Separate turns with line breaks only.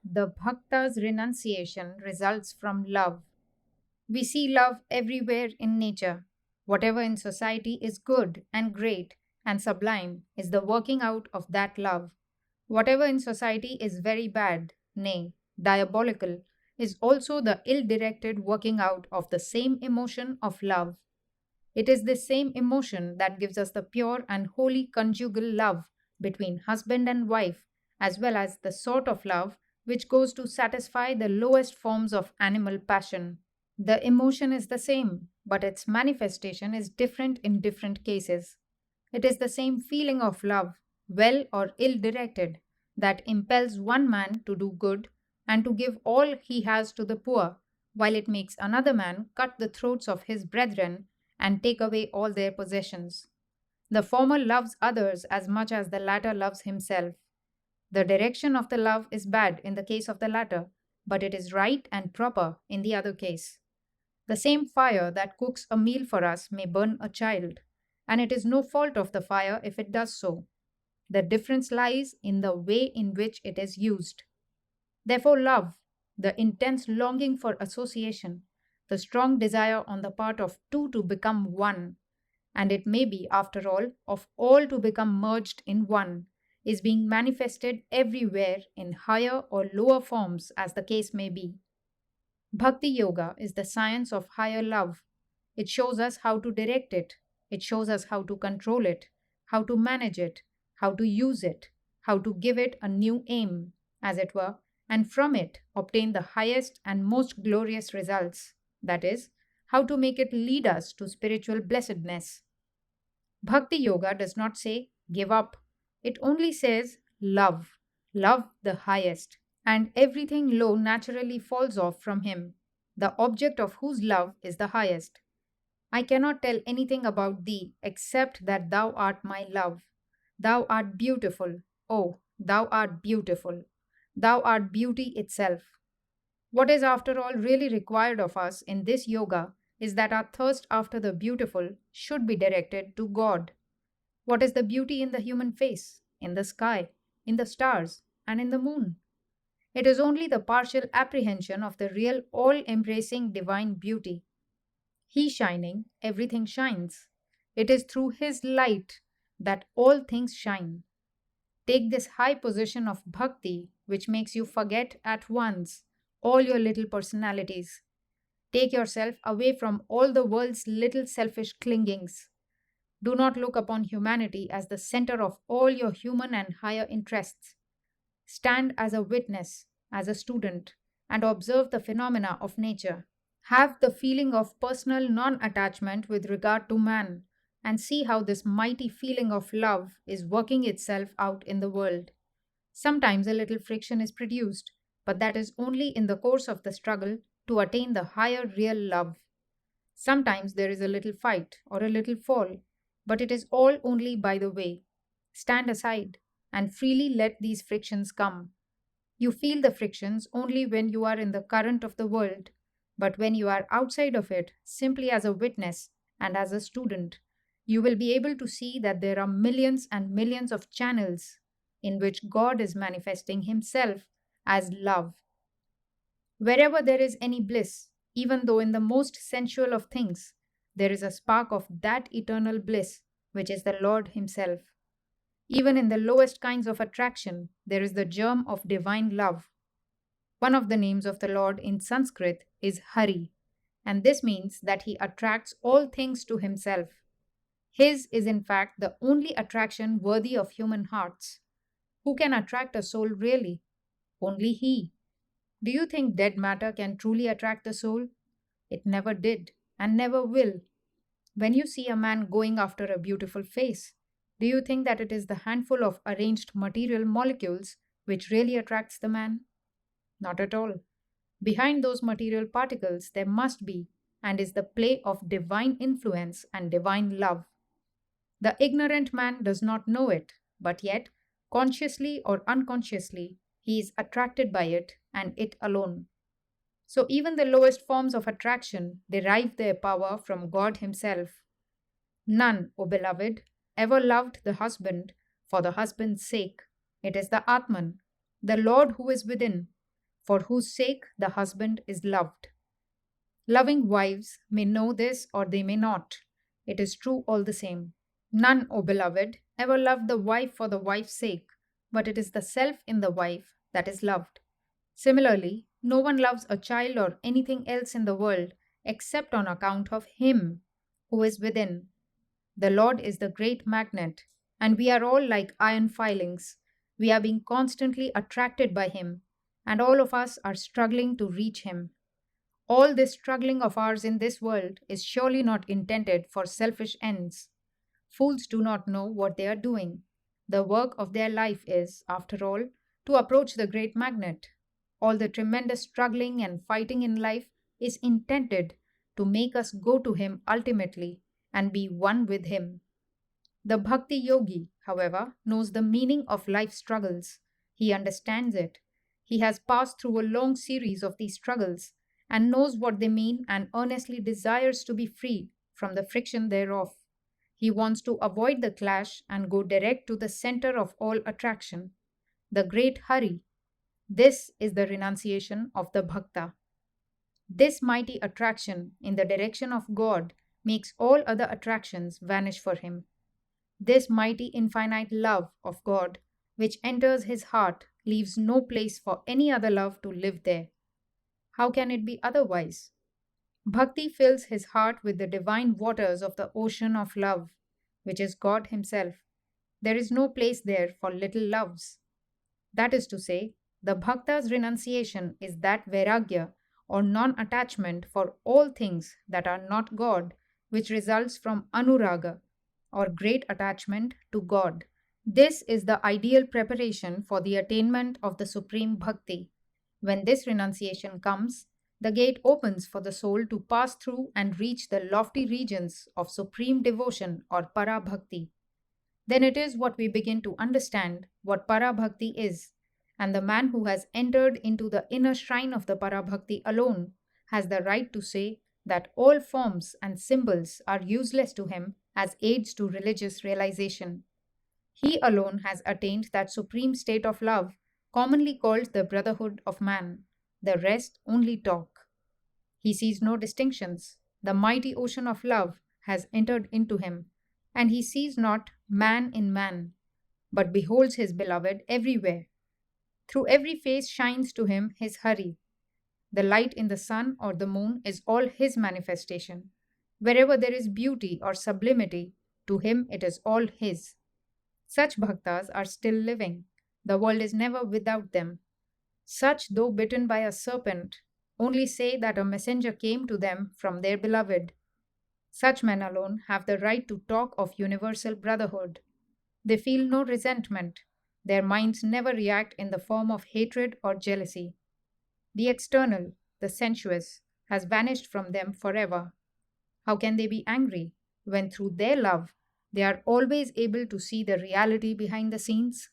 The Bhakta's renunciation results from love. We see love everywhere in nature. Whatever in society is good and great and sublime is the working out of that love. Whatever in society is very bad, nay, diabolical, is also the ill directed working out of the same emotion of love. It is this same emotion that gives us the pure and holy conjugal love between husband and wife, as well as the sort of love which goes to satisfy the lowest forms of animal passion. The emotion is the same, but its manifestation is different in different cases. It is the same feeling of love, well or ill directed, that impels one man to do good and to give all he has to the poor, while it makes another man cut the throats of his brethren and take away all their possessions. The former loves others as much as the latter loves himself. The direction of the love is bad in the case of the latter, but it is right and proper in the other case. The same fire that cooks a meal for us may burn a child, and it is no fault of the fire if it does so. The difference lies in the way in which it is used. Therefore, love, the intense longing for association, the strong desire on the part of two to become one, and it may be, after all, of all to become merged in one, is being manifested everywhere in higher or lower forms as the case may be. Bhakti Yoga is the science of higher love. It shows us how to direct it, it shows us how to control it, how to manage it, how to use it, how to give it a new aim, as it were, and from it obtain the highest and most glorious results, that is, how to make it lead us to spiritual blessedness. Bhakti Yoga does not say give up, it only says love, love the highest, and everything low naturally falls off from him, the object of whose love is the highest. I cannot tell anything about thee except that thou art my love. Thou art beautiful, oh, thou art beautiful. Thou art beauty itself. What is, after all, really required of us in this yoga is that our thirst after the beautiful should be directed to God. What is the beauty in the human face, in the sky, in the stars, and in the moon? It is only the partial apprehension of the real all embracing divine beauty. He shining, everything shines. It is through His light that all things shine. Take this high position of bhakti, which makes you forget at once all your little personalities. Take yourself away from all the world's little selfish clingings. Do not look upon humanity as the center of all your human and higher interests. Stand as a witness, as a student, and observe the phenomena of nature. Have the feeling of personal non attachment with regard to man, and see how this mighty feeling of love is working itself out in the world. Sometimes a little friction is produced, but that is only in the course of the struggle to attain the higher real love. Sometimes there is a little fight or a little fall, but it is all only by the way. Stand aside and freely let these frictions come. You feel the frictions only when you are in the current of the world, but when you are outside of it, simply as a witness and as a student, you will be able to see that there are millions and millions of channels in which God is manifesting Himself as love. Wherever there is any bliss, even though in the most sensual of things, there is a spark of that eternal bliss which is the Lord Himself. Even in the lowest kinds of attraction, there is the germ of divine love. One of the names of the Lord in Sanskrit is Hari, and this means that He attracts all things to Himself. His is in fact the only attraction worthy of human hearts. Who can attract a soul really? Only He. Do you think dead matter can truly attract the soul? It never did and never will. When you see a man going after a beautiful face, do you think that it is the handful of arranged material molecules which really attracts the man? Not at all. Behind those material particles there must be and is the play of divine influence and divine love. The ignorant man does not know it, but yet, consciously or unconsciously, he is attracted by it and it alone. So even the lowest forms of attraction derive their power from God Himself. None, O beloved, ever loved the husband for the husband's sake. It is the Atman, the Lord who is within, for whose sake the husband is loved. Loving wives may know this or they may not. It is true all the same. None, O beloved, ever loved the wife for the wife's sake, but it is the self in the wife that is loved. Similarly, no one loves a child or anything else in the world except on account of Him who is within. The Lord is the great magnet, and we are all like iron filings. We are being constantly attracted by Him, and all of us are struggling to reach Him. All this struggling of ours in this world is surely not intended for selfish ends. Fools do not know what they are doing. The work of their life is, after all, to approach the great magnet. All the tremendous struggling and fighting in life is intended to make us go to Him ultimately and be one with Him. The Bhakti yogi, however, knows the meaning of life's struggles. He understands it. He has passed through a long series of these struggles and knows what they mean and earnestly desires to be free from the friction thereof. He wants to avoid the clash and go direct to the center of all attraction, the great Hari. This is the renunciation of the Bhakta. This mighty attraction in the direction of God makes all other attractions vanish for him. This mighty infinite love of God, which enters his heart, leaves no place for any other love to live there. How can it be otherwise? Bhakti fills his heart with the divine waters of the ocean of love, which is God Himself. There is no place there for little loves. That is to say, the Bhakta's renunciation is that Vairagya or non attachment for all things that are not God, which results from Anuraga or great attachment to God. This is the ideal preparation for the attainment of the supreme Bhakti. When this renunciation comes, the gate opens for the soul to pass through and reach the lofty regions of supreme devotion or Para-Bhakti. Then it is what we begin to understand what Para-Bhakti is, and the man who has entered into the inner shrine of the Para-Bhakti alone has the right to say that all forms and symbols are useless to him as aids to religious realization. He alone has attained that supreme state of love commonly called the brotherhood of man. The rest only talk. He sees no distinctions. The mighty ocean of love has entered into him, and he sees not man in man, but beholds his beloved everywhere. Through every face shines to him his Hari. The light in the sun or the moon is all his manifestation. Wherever there is beauty or sublimity, to him it is all his. Such bhaktas are still living. The world is never without them. Such, though bitten by a serpent, only say that a messenger came to them from their beloved. Such men alone have the right to talk of universal brotherhood. They feel no resentment. Their minds never react in the form of hatred or jealousy. The external, the sensuous, has vanished from them forever. How can they be angry when through their love they are always able to see the reality behind the scenes?